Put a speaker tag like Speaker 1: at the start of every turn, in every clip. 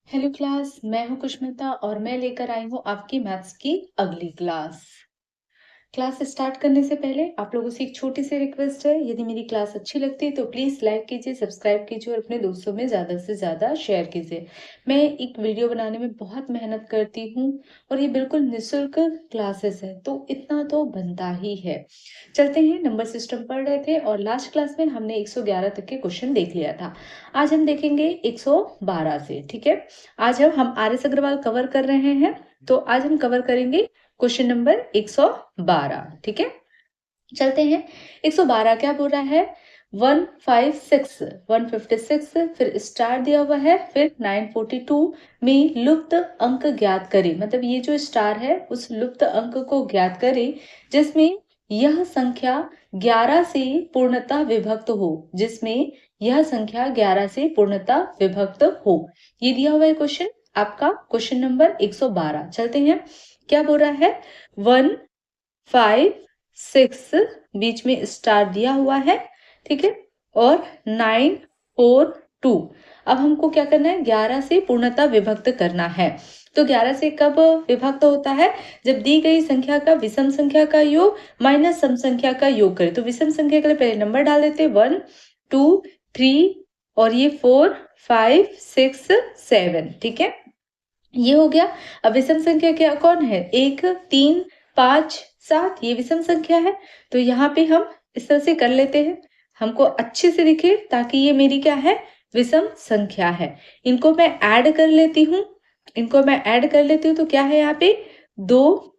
Speaker 1: Hello class, मैं हूँ कुष्मिता और मैं लेकर आई हूँ आपकी मैथ्स की अगली क्लास। क्लास स्टार्ट करने से पहले आप लोगों से एक छोटी सी रिक्वेस्ट है, यदि मेरी क्लास अच्छी लगती है तो प्लीज़ लाइक कीजिए, सब्सक्राइब कीजिए और अपने दोस्तों में ज़्यादा से ज़्यादा शेयर कीजिए। मैं एक वीडियो बनाने में बहुत मेहनत करती हूँ और ये बिल्कुल निःशुल्क क्लासेस है, तो इतना तो बनता ही है। चलते हैं, नंबर सिस्टम पढ़ रहे थे और लास्ट क्लास में हमने 111 तक के क्वेश्चन देख लिया था। आज हम देखेंगे 112 से, ठीक है। आज हम आर एस अग्रवाल कवर कर रहे हैं, तो आज हम कवर करेंगे क्वेश्चन नंबर 112, ठीक है। चलते हैं, 112 क्या बोल रहा है? 156 156, फिर स्टार दिया हुआ है, फिर 942 में लुप्त अंक ज्ञात करें। मतलब ये जो स्टार है उस लुप्त अंक को ज्ञात करें जिसमें यह संख्या 11 से पूर्णतः विभक्त हो, जिसमें यह संख्या 11 से पूर्णतः विभक्त हो। ये दिया हुआ है क्वेश्चन, आपका क्वेश्चन नंबर 112। चलते हैं, क्या बोल रहा है? 156 बीच में स्टार दिया हुआ है, ठीक है, और 942। अब हमको क्या करना है? 11 से पूर्णतः विभक्त करना है। तो 11 से कब विभक्त होता है? जब दी गई संख्या का विषम संख्या का योग माइनस सम संख्या का योग करें। तो विषम संख्या के लिए पहले नंबर डाल देते हैं, 1 2 3 और ये 4 5 6 7, ठीक है, ये हो गया। अब विषम संख्या क्या कौन है? 1 3 5 7, ये विषम संख्या है। तो यहाँ पे हम इस तरह से कर लेते हैं, हमको अच्छे से दिखे, ताकि ये मेरी क्या है? विषम संख्या है। इनको मैं ऐड कर लेती हूँ, तो क्या है यहाँ पे? 2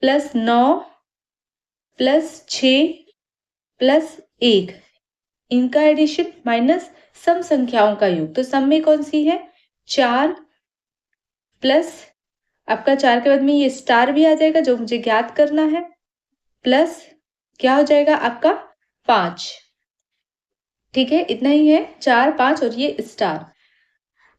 Speaker 1: प्लस 9 प्लस 6 प्लस 1, इनका एडिशन माइनस सम संख्याओं का योग। तो सम में कौन सी है? 4 प्लस आपका 4 के बाद में ये स्टार भी आ जाएगा जो मुझे ज्ञात करना है, प्लस क्या हो जाएगा आपका? 5, ठीक है, इतना ही है, 4 5 और ये स्टार,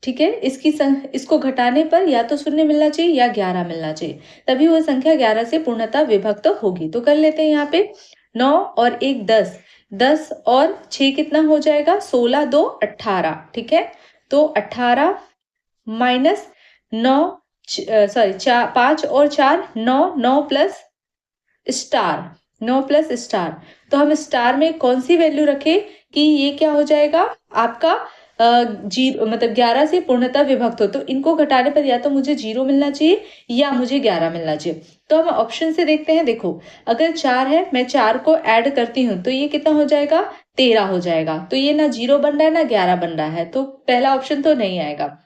Speaker 1: ठीक है। इसको घटाने पर या तो शून्य मिलना चाहिए या 11 मिलना चाहिए, तभी वो संख्या 11 से पूर्णतः विभक्त होगी। तो कर लेते हैं यहाँ पे, 9 और 1 10, 10 और 6 कितना हो जाएगा? 16 2 18, ठीक है। तो 18 माइनस 9, सॉरी 5 और 4 9, 9 प्लस स्टार, 9 प्लस स्टार। तो हम स्टार में कौन सी वैल्यू रखें कि ये क्या हो जाएगा आपका? जीरो, मतलब 11 से पूर्णतः विभक्त हो। तो इनको घटाने पर या तो मुझे 0 मिलना चाहिए या मुझे 11 मिलना चाहिए। तो हम ऑप्शन से देखते हैं। देखो, अगर 4 है, मैं 4 को ऐड करती हूँ तो ये कितना हो जाएगा? 13 हो जाएगा। तो ये ना 0 बन रहा है ना 11 बन रहा है, तो पहला ऑप्शन तो नहीं आएगा।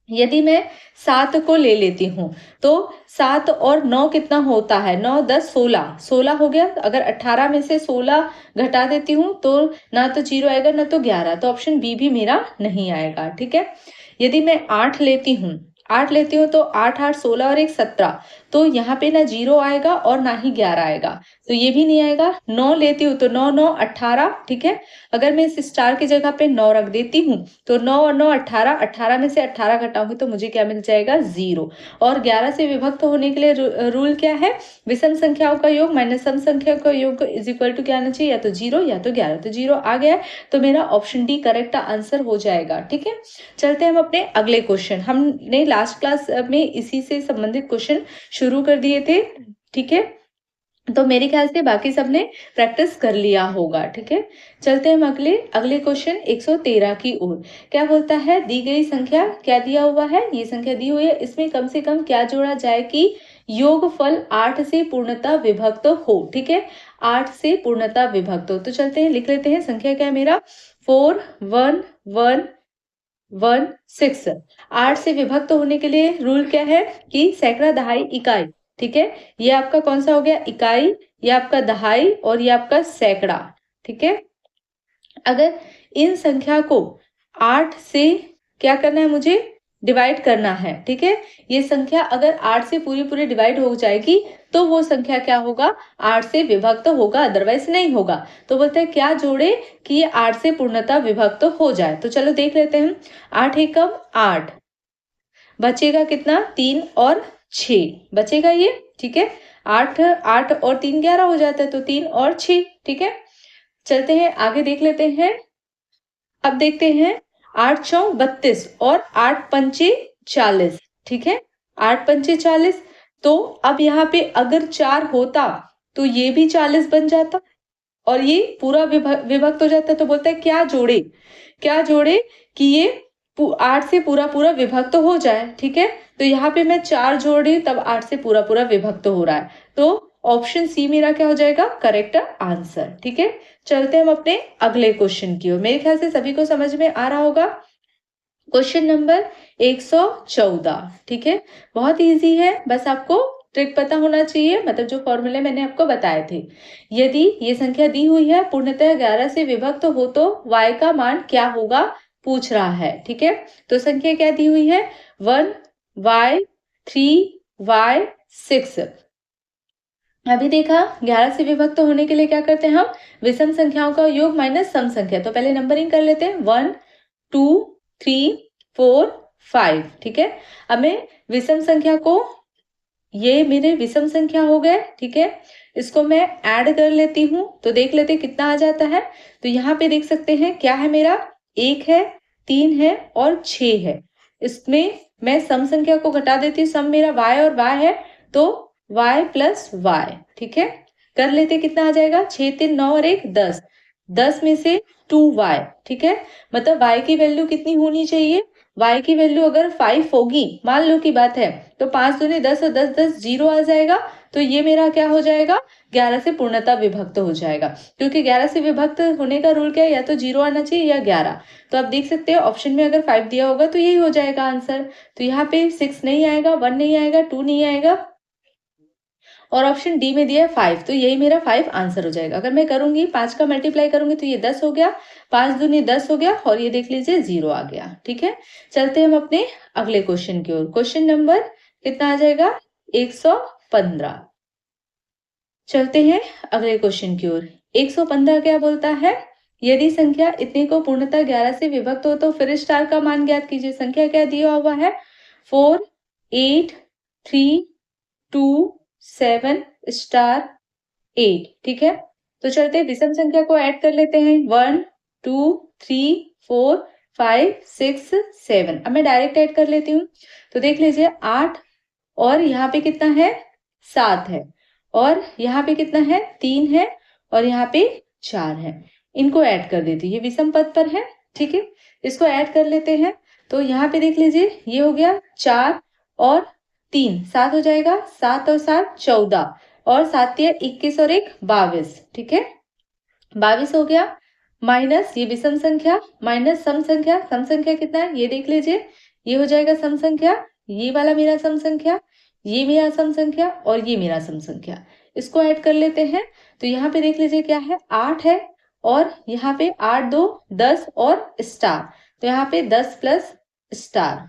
Speaker 1: यदि मैं 7 को ले लेती हूँ तो 7 और 9 कितना होता है? 9 10 16, 16 हो गया। अगर 18 में से 16 घटा देती हूँ तो ना तो 0 आएगा ना तो 11, तो ऑप्शन बी भी मेरा नहीं आएगा, ठीक है। यदि मैं 8 लेती हूँ, तो 8 8 16 और 1 17, तो यहाँ पे ना 0 आएगा और ना ही 11 आएगा, तो ये भी नहीं आएगा। 9 लेती हूँ तो 9 9 18, ठीक है। अगर मैं इस स्टार की जगह पे 9 रख देती हूँ तो 9 और 9 18, 18 में से 18 घटाऊंगी तो मुझे क्या मिल जाएगा? 0। और 11 से विभक्त होने के लिए रूल क्या है? विषम संख्याओं का योग माइनस सम संख्या का योग इज इक्वल टू क्या आना चाहिए? या तो 0 या तो 11। तो 0 आ गया है, तो मेरा ऑप्शन डी करेक्ट आंसर हो जाएगा, ठीक है। चलते हैं हम अपने अगले क्वेश्चन। हमने लास्ट क्लास में इसी से संबंधित क्वेश्चन शुरू कर दिए थे, ठीक है। तो मेरे ख्याल से बाकी सबने प्रैक्टिस कर लिया होगा, ठीक है। चलते हैं हम अगले अगले क्वेश्चन 113 की ओर। क्या बोलता है? दी गई संख्या, क्या दिया हुआ है? ये संख्या दी हुई है, इसमें कम से कम क्या जोड़ा जाए कि योगफल 8 से पूर्णतः विभक्त हो, ठीक है। 8 से पूर्णतः विभक्त हो। तो चलते हैं, लिख लेते हैं। संख्या क्या है मेरा? 4 1 1 1 6। 8 से विभक्त होने के लिए रूल क्या है कि सैकड़ा दहाई इकाई, ठीक है। ये आपका कौन सा हो गया? इकाई, ये आपका दहाई और ये आपका सैकड़ा, ठीक है। अगर इन संख्या को 8 से क्या करना है? मुझे डिवाइड करना है, ठीक है। ये संख्या अगर 8 से पूरी पूरी डिवाइड हो जाएगी तो वो संख्या क्या होगा? 8 से विभक्त होगा, अदरवाइज नहीं होगा। तो बोलते हैं क्या जोड़े कि ये 8 से पूर्णतः विभक्त हो जाए। तो चलो देख लेते हैं। 8 एकम 8, बचेगा कितना? 3 और 6 बचेगा ये, ठीक है। 8 8 और 3 11 हो जाता है, तो 3 और 6, ठीक है। चलते हैं आगे, देख लेते हैं। अब देखते हैं 8 चौक 32 और 8 पंचे 40, ठीक है, 8 पंचे 40। तो अब यहाँ पे अगर 4 होता तो ये भी 40 बन जाता और ये पूरा विभक्त हो जाता। तो बोलता है क्या जोड़े कि ये 8 से पूरा पूरा विभक्त हो जाए, ठीक है। तो यहाँ पे मैं 4 जोड़ रही हूँ, तब 8 से पूरा पूरा विभक्त हो रहा है। तो ऑप्शन सी मेरा क्या हो जाएगा, करेक्ट आंसर, ठीक है। चलते हम अपने अगले क्वेश्चन की ओर। मेरे ख्याल से सभी को समझ में आ रहा होगा। क्वेश्चन नंबर 114, ठीक है, बहुत इजी है, बस आपको ट्रिक पता होना चाहिए, मतलब जो फॉर्मूले मैंने आपको बताए थे। यदि ये संख्या दी हुई है पूर्णतः 11 से विभक्त हो तो y का मान क्या होगा पूछ रहा है, ठीक है। तो संख्या क्या दी हुई है, 1, y, 3, y, 6। अभी देखा 11 से विभक्त होने के लिए क्या करते हैं हम, विषम संख्याओं का योग माइनस सम संख्या। तो पहले नंबरिंग कर लेते हैं, 1, 2, 3, 4, 5, ठीक है। अब मैं विषम संख्या को, ये मेरे विषम संख्या हो गए, ठीक है, इसको मैं ऐड कर लेती हूँ तो देख लेते हैं कितना आ जाता है। तो यहाँ पे देख सकते हैं क्या है मेरा, 1 है, 3 है और 6 है। इसमें मैं सम संख्या को घटा देती हूँ, सम मेरा y और y है, तो y प्लस y, ठीक है, कर लेते कितना आ जाएगा, 6, 3, 9 और 1 10, 10 में से 2y, ठीक है। मतलब y की वैल्यू कितनी होनी चाहिए, y की वैल्यू अगर 5 होगी, मान लो की बात है, तो 5 दूनी 10 और 10 10 जीरो आ जाएगा। तो ये मेरा क्या हो जाएगा, 11 से पूर्णतः विभक्त हो जाएगा, क्योंकि 11 से विभक्त होने का रूल क्या है, या तो 0 आना चाहिए या 11। तो आप देख सकते हैं ऑप्शन में अगर 5 दिया होगा तो यही हो जाएगा आंसर। तो यहाँ पे 6 नहीं आएगा, 1 नहीं आएगा, 2 नहीं आएगा, और ऑप्शन डी में दिया है 5, तो यही मेरा 5 आंसर हो जाएगा। अगर मैं करूंगी 5 का मल्टीप्लाई करूंगी तो ये 10 हो गया, 5 दूनी 10 हो गया, और ये देख लीजिए 0 आ गया, ठीक है। चलते हम अपने अगले क्वेश्चन की ओर। क्वेश्चन नंबर कितना आ जाएगा, 115। चलते हैं अगले क्वेश्चन की ओर। 115 क्या बोलता है, यदि संख्या इतने को पूर्णतः 11 से विभक्त हो तो फिर स्टार का मान ज्ञात कीजिए। संख्या क्या दिया हुआ है, 4, 8, 3, 2, 7 स्टार 8, ठीक है। तो चलते हैं विषम संख्या को ऐड कर लेते हैं, 1, 2, 3, 4, 5, 6, 7। अब मैं डायरेक्ट ऐड कर लेती हूँ। तो देख लीजिए 8 और यहाँ पे कितना है, 7 है, और यहाँ पे कितना है, 3 है, और यहाँ पे 4 है। इनको ऐड कर देती हूँ, ये विषम पद पर है, ठीक है। इसको ऐड कर लेते हैं। तो यहाँ पे देख लीजिए ये हो गया 4 और 3, 7 हो जाएगा, 7 और 7 14, और 7 या 21 और 1 22, ठीक है, 22 हो गया। माइनस ये विषम संख्या माइनस सम संख्या, सम संख्या कितना है ये देख लीजिए, ये हो जाएगा सम संख्या, ये वाला मेरा सम संख्या, ये मेरा सम संख्या, और ये मेरा सम संख्या। इसको ऐड कर लेते हैं। तो यहाँ पे देख लीजिए क्या है, 8 है, और यहाँ पे 8 2 10 और स्टार, तो यहाँ पे 10 प्लस स्टार,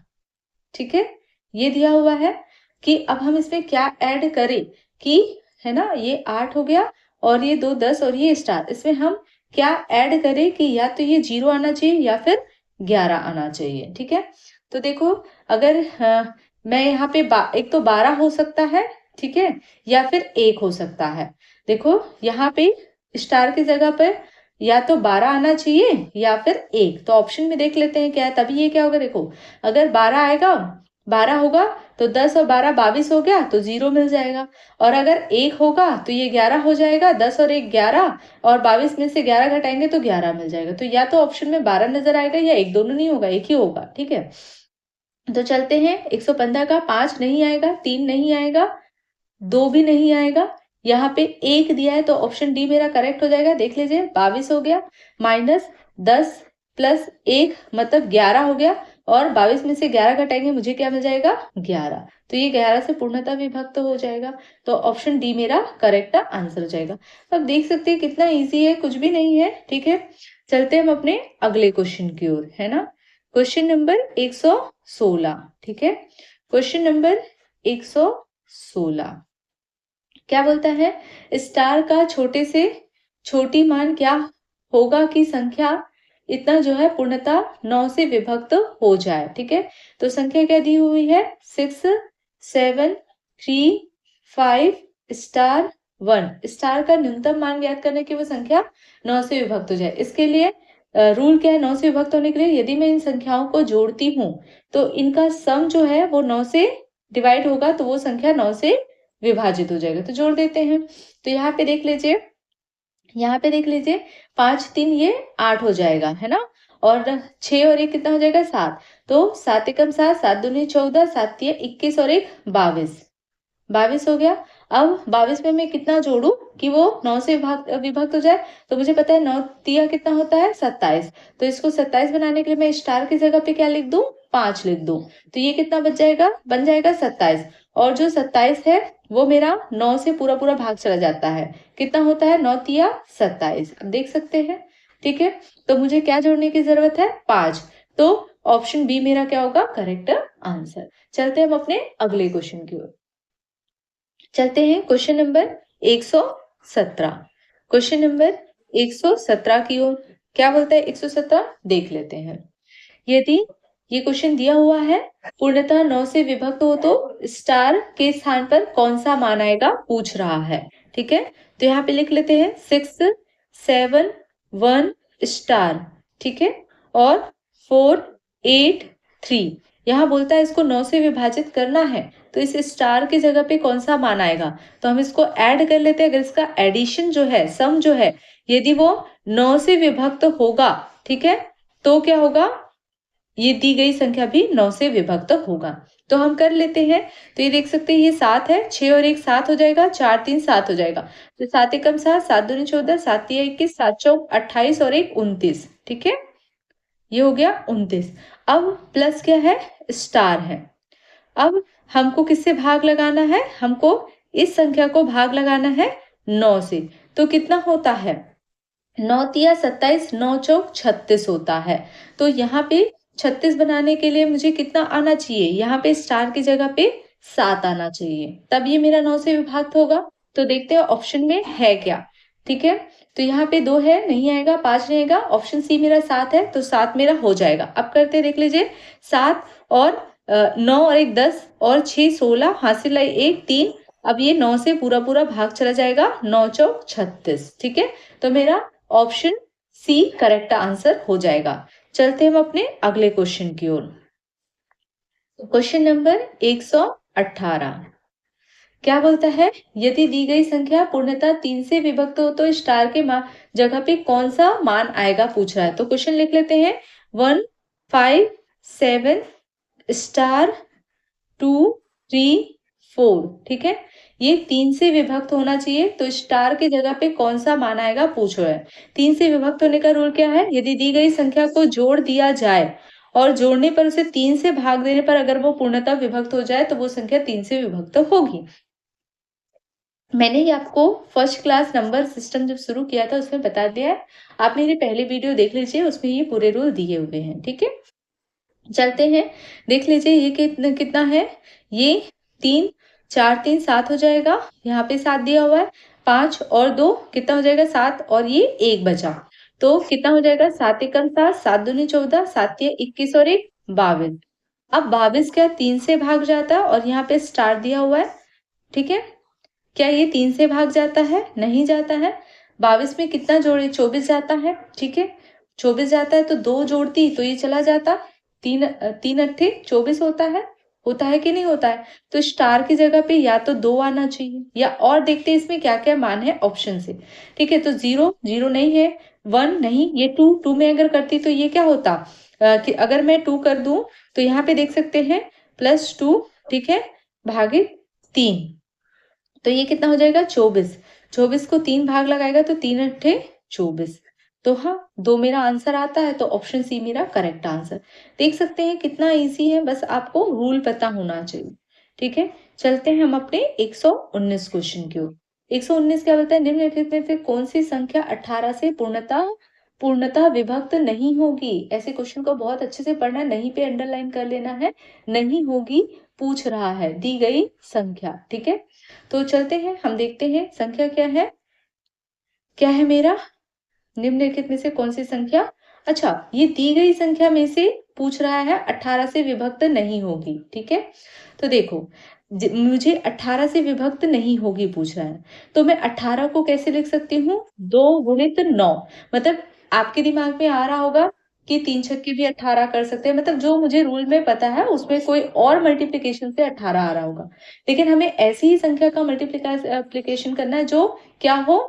Speaker 1: ठीक है, ये दिया हुआ है। कि अब हम इसमें क्या ऐड करें, कि है ना, ये 8 हो गया और ये 2 10 और ये स्टार, इसमें हम क्या ऐड करें कि या तो ये 0 आना चाहिए या फिर 11 आना चाहिए, ठीक है। तो देखो अगर मैं यहाँ पे एक तो 12 हो सकता है, ठीक है, या फिर 1 हो सकता है। देखो यहाँ पे स्टार की जगह पर या तो 12 आना चाहिए या फिर 1। तो ऑप्शन में देख लेते हैं क्या है, तभी ये क्या होगा, देखो अगर 12 आएगा, 12 होगा तो 10 और 12 22 हो गया, तो 0 मिल जाएगा। और अगर 1 होगा तो ये 11 हो जाएगा, 10 और 1 11, और 22 में से 11 घटाएंगे तो 11 मिल जाएगा। तो या तो ऑप्शन में 12 नजर आएगा या 1, दोनों नहीं होगा, एक ही होगा, ठीक है। तो चलते हैं 115 का, 5 नहीं आएगा, 3 नहीं आएगा, 2 भी नहीं आएगा, यहाँ पे 1 दिया है, तो ऑप्शन डी मेरा करेक्ट हो जाएगा। देख लीजिए 22 हो गया, माइनस 10 प्लस 1 मतलब 11 हो गया, और 22 में से 11 घटाएंगे मुझे क्या मिल जाएगा, 11। तो ये 11 से पूर्णतः विभक्त हो जाएगा। तो ऑप्शन डी मेरा करेक्ट आंसर हो जाएगा। तो अब देख सकते हैं कितना इजी है, कुछ भी नहीं है, ठीक है। चलते हम अपने अगले क्वेश्चन की ओर, है ना। क्वेश्चन नंबर 116, ठीक है, क्वेश्चन नंबर 116 क्या बोलता है, स्टार का छोटे से छोटी मान क्या होगा कि संख्या इतना जो है पूर्णतः 9 से विभक्त हो जाए, ठीक है। तो संख्या क्या दी हुई है, 6, 7, 3, 5 स्टार 1। स्टार का न्यूनतम मान ज्ञात करने की वो संख्या 9 से विभक्त हो जाए, इसके लिए रूल क्या है 9 से विभक्त होने के लिए? यदि मैं इन संख्याओं को जोड़ती हूँ तो इनका सम जो है वो 9 से डिवाइड होगा तो वो संख्या 9 से विभाजित हो जाएगा। तो जोड़ देते हैं। तो यहाँ पे देख लीजिए, 5 3 ये 8 हो जाएगा, है ना? और 6 और 1 कितना हो जाएगा? 7। तो 7 एकम 7, 7 दूनी 14, 7 तिया 21 और 1 22। 22 हो गया। अब 22 में मैं कितना जोड़ूं कि वो 9 से विभक्त हो जाए? तो मुझे पता है 9 तिया कितना होता है? 27। तो इसको 27 बनाने के लिए मैं स्टार की जगह पे क्या लिख दूं? 5 लिख दूं। तो ये कितना बच जाएगा? बन जाएगा 27। और जो 27 है वो मेरा 9 से पूरा पूरा भाग चला जाता है। कितना होता है? 9 तिया 27। अब देख सकते हैं। ठीक है, तो मुझे क्या जोड़ने की जरूरत है? 5। तो ऑप्शन बी मेरा क्या होगा? Correct answer. चलते हैं हम अपने अगले क्वेश्चन की ओर। चलते हैं क्वेश्चन नंबर 117। क्वेश्चन नंबर 117 की ओर। क्या बोलता है 117? देख लेते हैं। यदि ये क्वेश्चन दिया हुआ है, पूर्णतः 9 से विभक्त हो तो स्टार के स्थान पर कौन सा मान आएगा पूछ रहा है। ठीक है, तो यहाँ पे लिख लेते हैं 6 7 1 स्टार। ठीक है, और 4 8 3। यहाँ बोलता है इसको 9 से विभाजित करना है तो इस स्टार की जगह पे कौन सा मान आएगा? तो हम इसको ऐड कर लेते हैं। अगर इसका एडिशन जो है, सम जो है, यदि वो 9 से विभक्त होगा, ठीक है, तो क्या होगा? ये दी गई संख्या भी 9 से विभक्त होगा। तो हम कर लेते हैं। तो ये देख सकते हैं ये 7 है, 6 और 1 7 हो जाएगा, 4 3 7 हो जाएगा। तो 7 एकम 7, 7 दूनी 14, 7 तिया 21, 7 चौक 28 और 1 29। ठीक है, ये हो गया 29। अब प्लस क्या है? स्टार है। अब हमको किससे भाग लगाना है? हमको इस संख्या को भाग लगाना है 9 से। तो कितना होता है? 9 तिया 27, 9 चौक 36 होता है। तो यहाँ पे 36 बनाने के लिए मुझे कितना आना चाहिए? यहाँ पे स्टार की जगह पे 7 आना चाहिए, तब ये मेरा 9 से विभाक्त होगा। तो देखते हैं ऑप्शन में है क्या। ठीक है, तो यहाँ पे 2 है, नहीं आएगा, 5 नहीं आएगा। ऑप्शन सी मेरा 7 है, तो 7 मेरा हो जाएगा। अब करते हैं, देख लीजिए। 7 और 9 और 1 10 और 6 16, हासिल लाई 1 3। अब ये 9 से पूरा पूरा भाग चला जाएगा, 9 चौक 36। ठीक है, तो मेरा ऑप्शन सी करेक्ट आंसर हो जाएगा। चलते हम अपने अगले क्वेश्चन की ओर। क्वेश्चन नंबर 118 क्या बोलता है? यदि दी गई संख्या पूर्णतः 3 से विभक्त हो तो स्टार के जगह पे कौन सा मान आएगा पूछ रहा है। तो क्वेश्चन लिख लेते हैं 1 5 7 स्टार 2 3 4। ठीक है, ये 3 से विभक्त होना चाहिए, तो स्टार की जगह पे कौन सा मान आएगा पूछ रहा है। 3 से विभक्त होने का रूल क्या है? यदि दी गई संख्या को जोड़ दिया जाए और जोड़ने पर उसे 3 से भाग देने पर अगर वो पूर्णतः विभक्त हो जाए तो वो संख्या 3 से विभक्त होगी। मैंने ये आपको फर्स्ट क्लास नंबर सिस्टम जब शुरू किया था उसमें बता दिया है। आप मेरी पहली वीडियो देख लीजिए, उसमें ये पूरे रूल दिए हुए हैं। ठीक है, चलते हैं, देख लीजिए ये कितना है। ये 3 4 3 7 हो जाएगा, यहाँ पे 7 दिया हुआ है। 5 और 2 कितना हो जाएगा? 7 और ये 1 बचा, तो कितना हो जाएगा? 7 एकम 7, 7 दूनी 14, 7 तिया 21 और 1 22। अब 22 क्या 3 से भाग जाता है? और यहाँ पे स्टार दिया हुआ है। ठीक है, क्या ये 3 से भाग जाता है? नहीं जाता है। 22 में कितना जोड़े? 24 जाता है। ठीक है, 24 जाता है तो 2 जोड़ती तो ये चला जाता। 3 अट्ठे 24 होता है कि नहीं होता है? तो स्टार की जगह पे या तो 2 आना चाहिए, या और देखते हैं इसमें क्या क्या मान है ऑप्शन से। ठीक है, तो 0 0 नहीं है, 1 नहीं, ये 2 2 में अगर करती तो ये क्या होता? कि अगर मैं 2 कर दूं तो यहाँ पे देख सकते हैं +2। ठीक है, भागित 3, तो ये कितना हो जाएगा? 24। 24 को 3 भाग लगाएगा तो 3 अट्ठे 24। तो हाँ, 2 मेरा आंसर आता है, तो ऑप्शन सी मेरा करेक्ट आंसर। देख सकते हैं कितना इजी है, बस आपको रूल पता होना चाहिए। ठीक है, चलते हैं हम अपने 119 क्वेश्चन की ओर। 119 क्या बोलता है? निम्नलिखित में से कौन सी संख्या 18 से पूर्णतः विभक्त नहीं होगी? ऐसे क्वेश्चन को बहुत अच्छे से पढ़ना है, नहीं पे अंडरलाइन कर लेना है। नहीं होगी पूछ रहा है, दी गई संख्या। ठीक है, तो चलते हैं, हम देखते हैं संख्या क्या है मेरा? निम्नलिखित में से कौन सी संख्या? अच्छा, ये दी गई संख्या में से पूछ रहा है 18 से विभक्त नहीं होगी। ठीक है, तो देखो, मुझे 18 से विभक्त नहीं होगी पूछ रहा है, तो मैं 18 को कैसे लिख सकती हूँ? 2 गुणित 9, मतलब आपके दिमाग में आ रहा होगा कि 3 छक्के भी 18 कर सकते हैं, मतलब जो मुझे रूल में पता है उसमें कोई और मल्टीप्लिकेशन से 18 आ रहा होगा। लेकिन हमें ऐसी ही संख्या का मल्टीप्लिकेशन करना है जो क्या हो,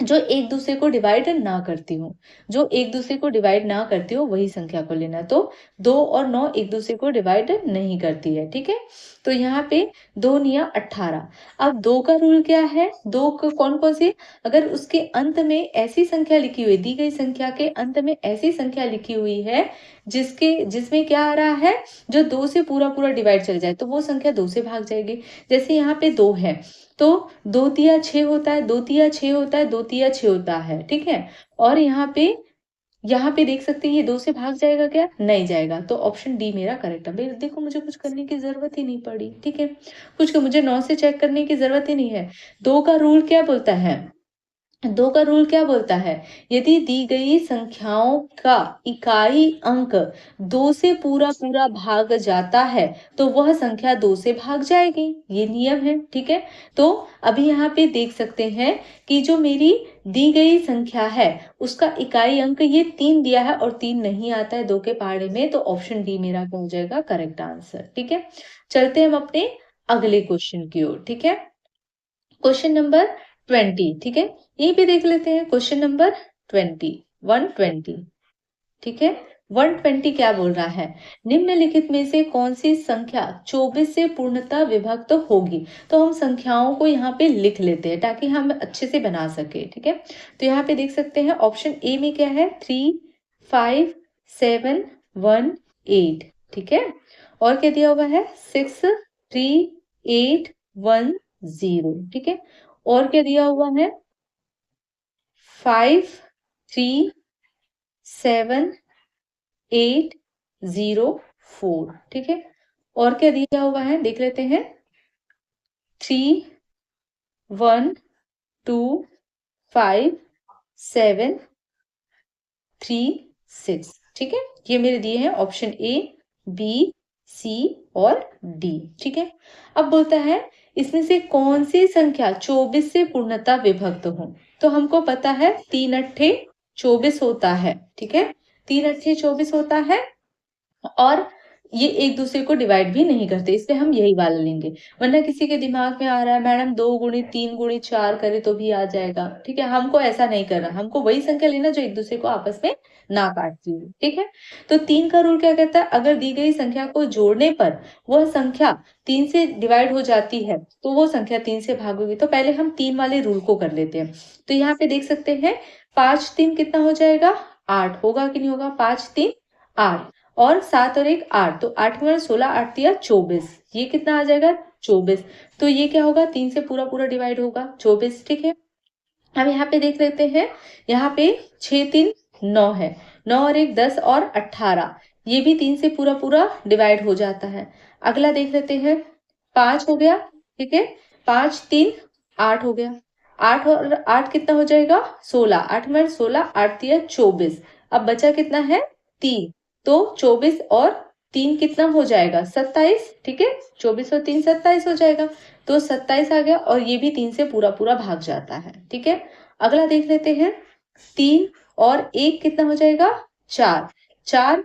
Speaker 1: जो एक दूसरे को डिवाइड ना करती हो। जो एक दूसरे को डिवाइड ना करती हो वही संख्या को लेना है। तो 2 और 9 एक दूसरे को डिवाइड नहीं करती है, ठीक है। तो यहाँ पे 2 निया 18। अब 2 का रूल क्या है, 2 को कौन कौन सी, अगर उसके अंत में ऐसी संख्या लिखी हुई, दी गई संख्या के अंत में ऐसी संख्या लिखी हुई है जिसमें क्या आ रहा है, जो 2 से पूरा पूरा डिवाइड चल जाए तो वो संख्या 2 से भाग जाएगी। जैसे यहाँ पे 2 है तो 2 तिया 6 होता है, 2 तिया 6 होता है, 2 तिया 6 होता है, ठीक है। और यहाँ पे देख सकते हैं ये 2 से भाग जाएगा क्या, नहीं जाएगा। तो ऑप्शन डी मेरा करेक्ट है। देखो मुझे कुछ करने की जरूरत ही नहीं पड़ी, ठीक है। कुछ मुझे 9 से चेक करने की जरूरत ही नहीं है। 2 का रूल क्या बोलता है, 2 का रूल क्या बोलता है, यदि दी गई संख्याओं का इकाई अंक 2 से पूरा पूरा भाग जाता है तो वह संख्या 2 से भाग जाएगी, ये नियम है, ठीक है। तो अभी यहाँ पे देख सकते हैं कि जो मेरी दी गई संख्या है उसका इकाई अंक ये 3 दिया है और 3 नहीं आता है 2 के पहाड़े में, तो ऑप्शन डी मेरा क्या हो जाएगा करेक्ट आंसर, ठीक है। चलते हम अपने अगले क्वेश्चन की ओर, ठीक है। क्वेश्चन नंबर 20, ठीक है। यहीं पे देख लेते हैं क्वेश्चन नंबर 20, 120, ठीक है। 120 क्या बोल रहा है, निम्नलिखित में से कौन सी संख्या 24 से पूर्णतः विभक्त होगी। तो हम संख्याओं को यहाँ पे लिख लेते हैं ताकि हम अच्छे से बना सके, ठीक है। तो यहाँ पे देख सकते हैं ऑप्शन ए में क्या है, 3, 5, 7, 1, 8, ठीक है। और क्या दिया हुआ है, 6, 3, 8, 1, 0, ठीक है। और क्या दिया हुआ है, 5, 3, 7, 8, 0, 4, ठीक है। और क्या दिया हुआ है देख लेते हैं, 3, 1, 2, 5, 7, 3, 6, ठीक है। ये मेरे दिए हैं ऑप्शन ए, बी, सी और डी, ठीक है। अब बोलता है इसमें से कौन सी संख्या 24 से पूर्णतः विभक्त हो। तो हमको पता है 3 अट्ठे 24 होता है, ठीक है। 3 अट्ठे 24 होता है और ये एक दूसरे को डिवाइड भी नहीं करते, इसलिए हम यही वाला लेंगे। वरना किसी के दिमाग में आ रहा है मैडम 2 गुणित 3 गुणित 4 करे तो भी आ जाएगा, ठीक है। हमको ऐसा नहीं करना, हमको वही संख्या लेना जो एक दूसरे को आपस में ना काटती हो, ठीक है। तो 3 का रूल क्या कहता है, अगर दी गई संख्या को जोड़ने पर वह संख्या 3 से डिवाइड हो जाती है तो वो संख्या 3 से भागोगी। तो पहले हम 3 वाले रूल को कर लेते हैं। तो यहाँ पे देख सकते हैं 5 3 कितना हो जाएगा, 8 होगा कि नहीं होगा, 5 3 8 और 7 और 1 8, तो 8 में 16, 8 दिया 24, ये कितना आ जाएगा 24। तो ये क्या होगा, 3 से पूरा पूरा डिवाइड होगा 24, ठीक है। अब यहाँ पे देख लेते हैं, यहाँ पे 6 3 9 है, 9 और 1 10 और 18, ये भी 3 से पूरा पूरा डिवाइड हो जाता है। अगला देख लेते हैं, 5 हो गया, ठीक है। 5 3 8 हो गया, 8 और 8 कितना हो जाएगा 16, 8 में 16, 8 दिया 24। अब बचा कितना है 3, तो 24 और 3 कितना हो जाएगा 27, ठीक है। 24 और 3 27 हो जाएगा, तो 27 आ गया और ये भी 3 से पूरा पूरा भाग जाता है, ठीक है। अगला देख लेते हैं, 3 और 1 कितना हो जाएगा 4, 4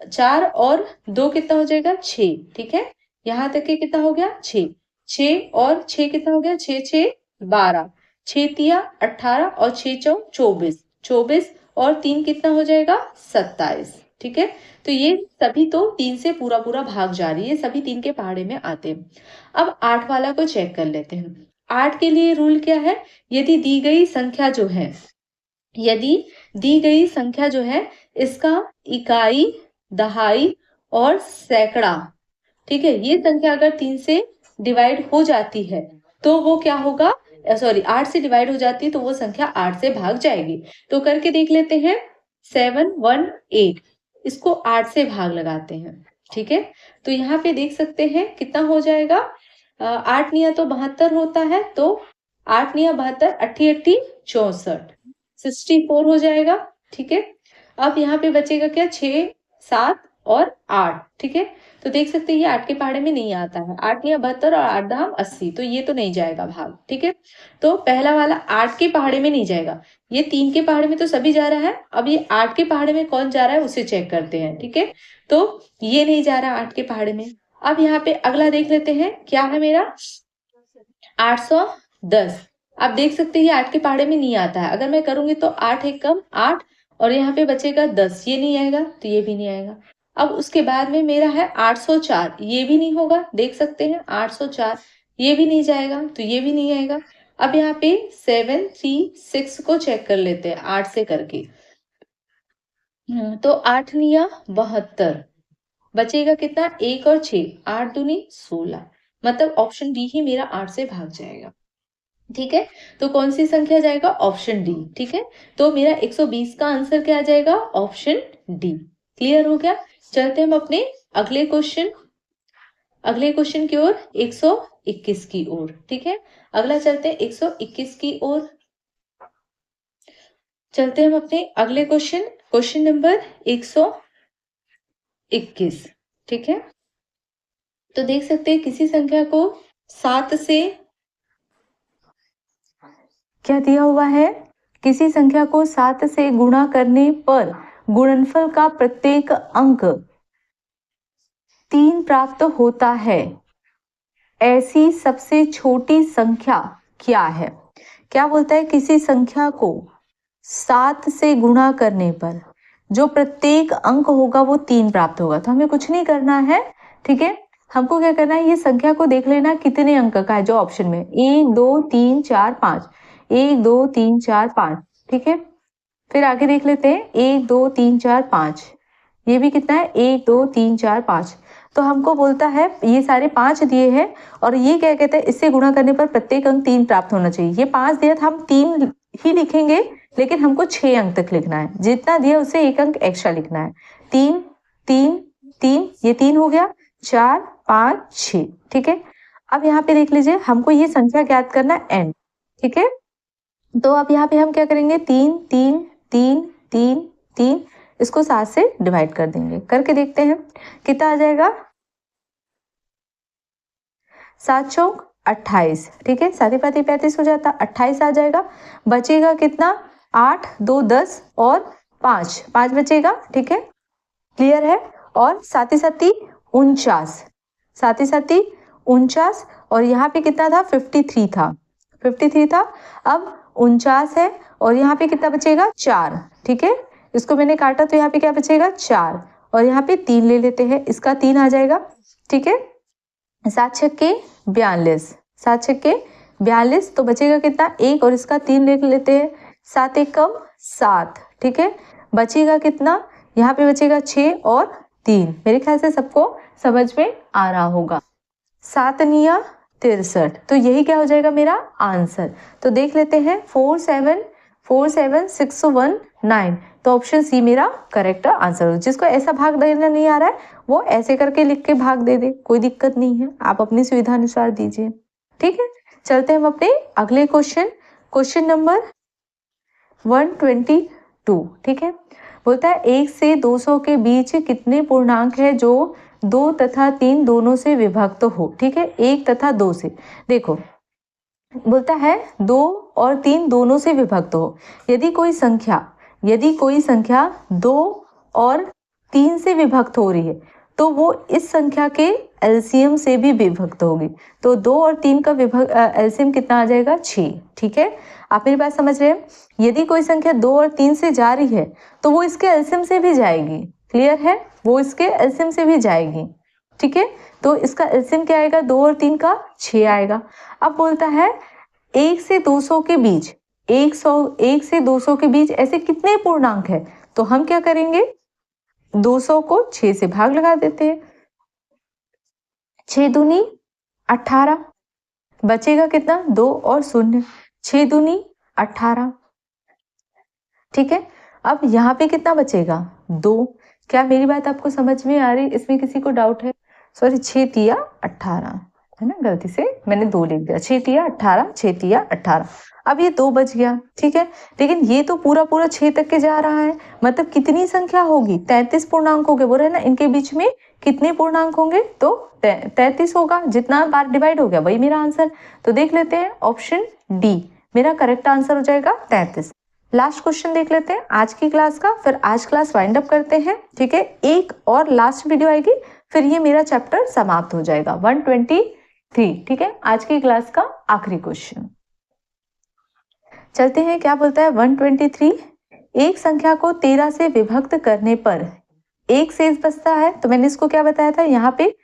Speaker 1: 4 और 2 कितना हो जाएगा 6, ठीक है। यहाँ तक के कितना हो गया 6, 6 और 6 कितना हो गया 6 6 12, 6 तिया 18 और 6 चौ 24, 24 और 3 कितना हो जाएगा 27, ठीक है। तो ये सभी तो 3 से पूरा पूरा भाग जा रही है, सभी 3 के पहाड़े में आते हैं। अब 8 वाला को चेक कर लेते हैं। 8 के लिए रूल क्या है, यदि दी गई संख्या जो है, यदि दी गई संख्या जो है इसका इकाई, दहाई और सैकड़ा, ठीक है, ये संख्या अगर 3 से डिवाइड हो जाती है तो वो क्या होगा, सॉरी 8 से डिवाइड हो जाती है तो वो संख्या 8 से भाग जाएगी। तो करके देख लेते हैं, 7 1 8, इसको 8 से भाग लगाते हैं, ठीक है। तो यहाँ पे देख सकते हैं कितना हो जाएगा, 8 निया तो 72 होता है, तो 8 निया 72, 8 8 64, 64 हो जाएगा, ठीक है। अब यहाँ पे बचेगा क्या 6 7 और 8, ठीक है। तो देख सकते हैं ये 8 के पहाड़े में नहीं आता है। 8 या 72 और 8 दहाम 80, तो ये तो नहीं जाएगा भाग, ठीक है। तो पहला वाला 8 के पहाड़े में नहीं जाएगा। ये 3 के पहाड़े में तो सभी जा रहा है। अब ये 8 के पहाड़े में कौन जा रहा है उसे चेक करते हैं, ठीक है। तो ये नहीं जा रहा 8 के पहाड़े में। अब यहाँ पे अगला देख लेते हैं, क्या है मेरा 810। आप देख सकते हैं ये 8 के पहाड़े में नहीं आता है। अगर मैं करूंगी तो 8 एक कम 8 और यहाँ पे बचेगा 10, ये नहीं आएगा तो ये भी नहीं आएगा। अब उसके बाद में मेरा है 804, ये भी नहीं होगा, देख सकते हैं 804, ये भी नहीं जाएगा तो ये भी नहीं आएगा। अब यहाँ पे 736 को चेक कर लेते हैं 8 से करके। तो 8 निया 72, बचेगा कितना 1 और 6, 8 दूनी 16, मतलब ऑप्शन डी ही मेरा 8 से भाग जाएगा, ठीक है। तो कौन सी संख्या जाएगा, ऑप्शन डी, ठीक है। तो मेरा 120 का आंसर क्या आ जाएगा, ऑप्शन डी। क्लियर हो गया। चलते हम अपने अगले क्वेश्चन की ओर, 121 की ओर, ठीक है। अगला चलते हैं 121 की ओर। चलते हम अपने अगले क्वेश्चन नंबर 121, ठीक है। तो देख सकते हैं किसी संख्या को 7 से क्या दिया हुआ है, किसी संख्या को 7 से गुणा करने पर गुणनफल का प्रत्येक अंक 3 प्राप्त होता है। ऐसी सबसे छोटी संख्या क्या है। क्या बोलता है, किसी संख्या को 7 से गुणा करने पर जो प्रत्येक अंक होगा वो 3 प्राप्त होगा। तो हमें कुछ नहीं करना है, ठीक है। हमको क्या करना है, ये संख्या को देख लेना कितने अंक का है जो ऑप्शन में 1 2 3 4 5, 1 2 3 4 5, ठीक है। फिर आगे देख लेते हैं 1 2 3 4 5, ये भी कितना है 1 2 3 4 5। तो हमको बोलता है ये सारे 5 दिए हैं और ये क्या कहते हैं, इससे गुणा करने पर प्रत्येक अंक 3 प्राप्त होना चाहिए। ये 5 दिया था, हम 3 ही लिखेंगे, लेकिन हमको 6 अंक तक लिखना है। जितना दिया उससे 1 अंक एक्स्ट्रा लिखना है। 3 3 3, ये 3 हो गया, 4 5 6, ठीक है। अब यहाँ पे देख लीजिए, हमको ये संख्या ज्ञात करना है n, ठीक है। तो अब यहाँ पे हम क्या करेंगे, 3 3 3 3 3, इसको 7 से डिवाइड कर देंगे। करके देखते हैं कितना आ जाएगा, 7 चौक 28, ठीक है। 7 पाती 35 हो जाता, 28 आ जाएगा। बचेगा कितना, 8 2 10 और 5 5 बचेगा, ठीक है। क्लियर है। और 7 7 49, 7 7 49, और यहाँ पे कितना था 53 था, 53 था। अब 49 है और यहाँ पे कितना बचेगा 4, ठीक है। इसको मैंने काटा तो यहाँ पे क्या बचेगा 4, और यहाँ पे 3 ले लेते हैं, इसका 3 आ जाएगा, ठीक है। 7 छक्के 42, 7 छक्के 42, तो बचेगा कितना 1 और इसका 3 ले लेते हैं, 7 1 कम 7, ठीक है। बचेगा कितना, यहाँ पे बचेगा 6 और 3। मेरे ख्याल से सबको समझ में आ रहा होगा। 7 निया 63, तो यही क्या हो जाएगा मेरा आंसर। तो देख लेते हैं 4747619, तो ऑप्शन सी मेरा करेक्ट आंसर हो। जिसको ऐसा भाग देना नहीं आ रहा है वो ऐसे करके लिख के भाग दे दे, कोई दिक्कत नहीं है, आप अपनी सुविधा अनुसार दीजिए, ठीक है। चलते हैं हम अपने अगले क्वेश्चन नंबर 122, ठीक है। बोलता है 1 से 200 के बीच कितने पूर्णांक है जो 2 तथा 3 दोनों से विभक्त हो, ठीक है। 1 तथा 2 से, देखो बोलता है 2 और 3 दोनों से विभक्त हो। यदि कोई संख्या 2 और 3 से विभक्त हो रही है तो वो इस संख्या के एलसीएम से भी विभक्त होगी। तो 2 और 3 का एलसीएम कितना आ जाएगा 6, ठीक है। आप मेरी बात समझ रहे हैं। यदि कोई संख्या 2 और 3 से जा रही है तो वो इसके एलसीएम से भी जाएगी, क्लियर है, वो इसके एलसीएम से भी जाएगी, ठीक है। तो इसका एलसीएम क्या आएगा, 2 और 3 का 6 आएगा। अब बोलता है 1 से 200 के बीच, 1 से 200 के बीच ऐसे कितने पूर्णांक है। तो हम क्या करेंगे, 200 को 6 से भाग लगा देते हैं, 6 दूनी 18, बचेगा कितना 2 और 0, 6 दूनी 18, ठीक है। अब यहाँ पे कितना बचेगा 2। क्या मेरी बात आपको समझ में आ रही, इसमें किसी को डाउट है, सॉरी 6 तिया 18, है ना, गलती से मैंने 2 लिख दिया। 6 तिया 18, 6 तिया 18। अब ये 2 बच गया, ठीक है, लेकिन ये तो पूरा पूरा 6 तक के जा रहा है, मतलब कितनी संख्या होगी? 33 पूर्णांक होंगे। बोल रहे ना इनके बीच में कितने पूर्णांक होंगे? तो 33 होगा। जितना बार डिवाइड हो गया वही मेरा आंसर। तो देख लेते हैं, ऑप्शन डी मेरा करेक्ट आंसर हो जाएगा 33। लास्ट क्वेश्चन देख लेते हैं आज की क्लास का, फिर आज क्लास वाइंड अप करते हैं, ठीक है। एक और लास्ट वीडियो आएगी, फिर ये मेरा चैप्टर समाप्त हो जाएगा। 123, ठीक है, आज की क्लास का आखिरी क्वेश्चन। चलते हैं, क्या बोलता है 123। एक संख्या को 13 से विभक्त करने पर एक शेष बचता है। तो मैंने इसको क्या बताया था, यहाँ पे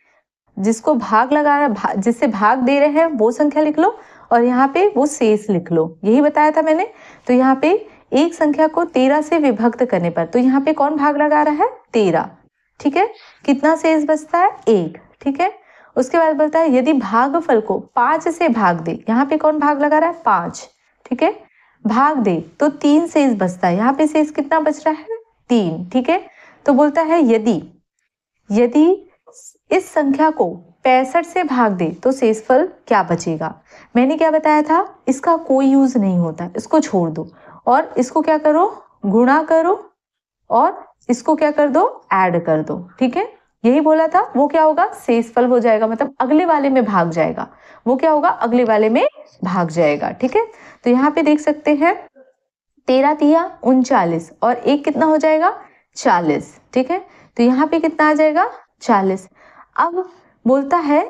Speaker 1: जिसको भाग लगा रहा, जिससे भाग दे रहे हैं वो संख्या लिख लो, और यहाँ पे वो शेष लिख लो, यही बताया था मैंने। तो यहाँ पे एक संख्या को 13 से विभक्त करने पर, तो यहाँ पे कौन भाग लगा रहा है? 13, ठीक है। कितना शेष बचता है? 1, ठीक है। उसके बाद बोलता है यदि भागफल को 5 से भाग दे, यहाँ पे कौन भाग लगा रहा है? 5, ठीक है। भाग दे तो 3 शेष बचता है। यहाँ पे शेष कितना बच रहा है? 3, ठीक है। तो बोलता है यदि इस संख्या को 65 से भाग दे तो शेषफल क्या बचेगा? मैंने क्या बताया था, इसका कोई यूज नहीं होता, इसको छोड़ दो और इसको क्या करो, गुणा करो, और इसको क्या कर दो, ऐड कर दो, ठीक है। यही बोला था। वो क्या होगा? शेषफल हो जाएगा, मतलब अगले वाले में भाग जाएगा। वो क्या होगा? अगले वाले में भाग जाएगा, ठीक है। तो यहाँ पे देख सकते हैं 13 तिया 39 और 1 कितना हो जाएगा? 40, ठीक है। तो यहाँ पे कितना आ जाएगा? 40। अब बोलता है,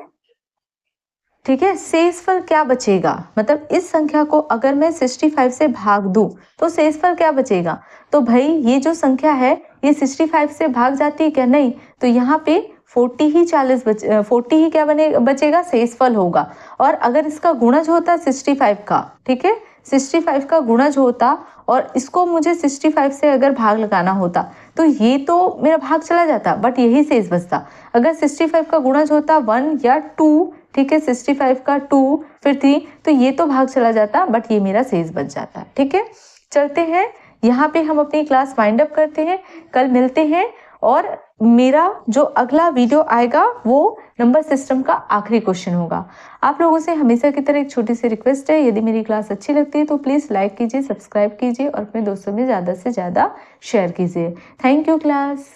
Speaker 1: ठीक है, शेषफल क्या बचेगा, मतलब इस संख्या को अगर मैं 65 से भाग दूं तो शेषफल क्या बचेगा? तो भाई ये जो संख्या है ये 65 से भाग जाती है क्या? नहीं। तो यहाँ पे 40 ही 40 ही क्या बचेगा? शेषफल होगा। और अगर इसका गुणज होता 65 का, ठीक है, 65 का गुणज होता और इसको मुझे 65 से अगर भाग लगाना होता तो ये तो मेरा भाग चला जाता, बट यही शेष बचता। अगर 65 का गुणज होता 1 या 2, ठीक है, 65 का 2 फिर 3, तो ये तो भाग चला जाता, बट ये मेरा शेष बच जाता, ठीक है। चलते हैं, यहाँ पे हम अपनी क्लास वाइंड अप करते हैं। कल मिलते हैं, और मेरा जो अगला वीडियो आएगा वो नंबर सिस्टम का आखिरी क्वेश्चन होगा। आप लोगों से हमेशा की तरह एक छोटी सी रिक्वेस्ट है, यदि मेरी क्लास अच्छी लगती है तो प्लीज़ लाइक कीजिए, सब्सक्राइब कीजिए और अपने दोस्तों में ज़्यादा से ज़्यादा शेयर कीजिए। Thank you class.